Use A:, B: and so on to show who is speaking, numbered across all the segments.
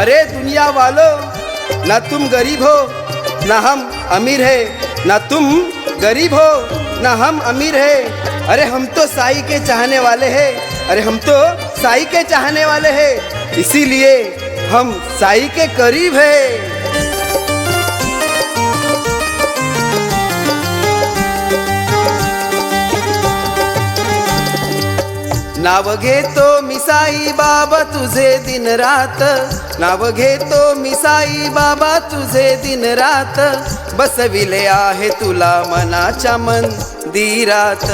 A: अरे दुनिया वालों, ना तुम गरीब हो ना हम अमीर है, ना तुम गरीब हो ना हम अमीर है। अरे हम तो साईं के चाहने वाले हैं, अरे हम तो साईं के चाहने वाले हैं, इसीलिए हम साईं के करीब है। नाव घेतो मी साई बाबा तुझे दिन रात, नाव घेतो मी साई बाबा तुझे दिन रात, बसविले आहे तुला मनाच्या मंदिरात,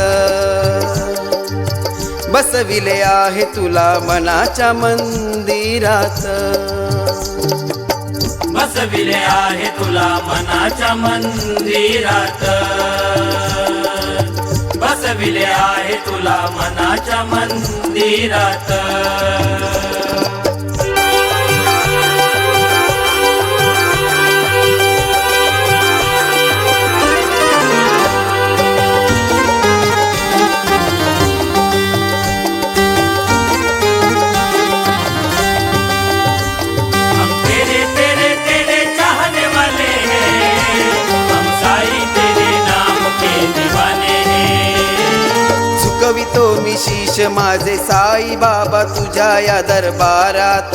A: बसविले आहे तुला मनाच्या मंदिरात,
B: बसविले आहे तुला मनाच्या मंदिरात, बसविले आहे तुला मनाच्या मंदिरात।
A: झुकवितो मी शीश माझे साई बाबा तुझ्या या दरबारात,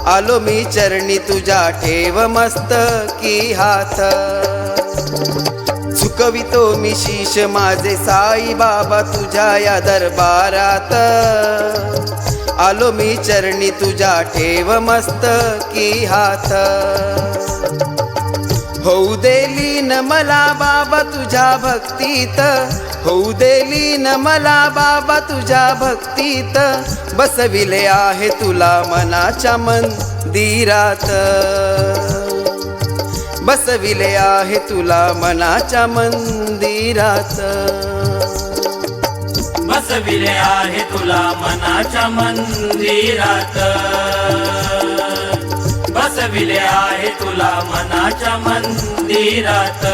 A: आलो मी चरणी तुझ्या ठेव मस्तकी हात, झुकवितो मी शीश माझे साई बाबा तुझ्या या दरबारात, आलो मी चरणी तुझ्या ठेव मस्तकी हात, होऊ देली न मला बाबा तुझ्या भक्तीत, होऊ देली न मला बाबा तुझ्या भक्तीत, बसविले आहे तुला मनाच्या मंदिरात, बसविले आहे तुला मनाच्या मंदिरात,
B: बसविले आहे तुला मनाच्या मंदिरात, बसविले आहे तुला मनाच्या मंदिरात।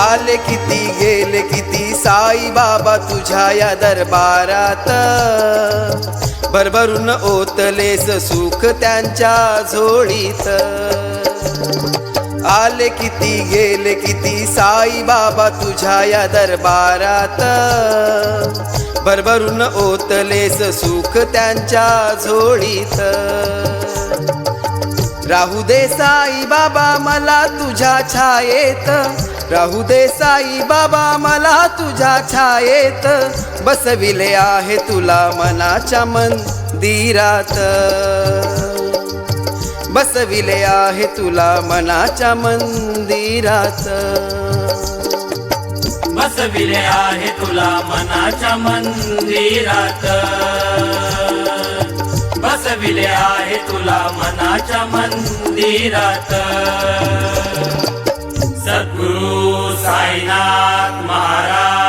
A: आले किती गेले किती साई बाबा तुझ्या या दरबारात, भरभरून ओतलेस सुख त्यांच्या झोळीत, आले किती गेले किती साई बाबा तुझ्या या दरबारात, भरभरून ओतलेस सुख त्यांच्या झोळीत, राहू दे साई बाबा मला तुझ्या छायेत, राहू दे साई बाबा मला तुझ्या छायेत, बसविले आहे तुला मनाच्या मंदिरात, बसविले आहे तुला मनाच्या मंदिरात,
B: बसविले आहे तुला मनाच्या मंदिरात, बसविले आहे तुला मनाच्या मंदिरात। सद्गुरु साईनाथ महाराज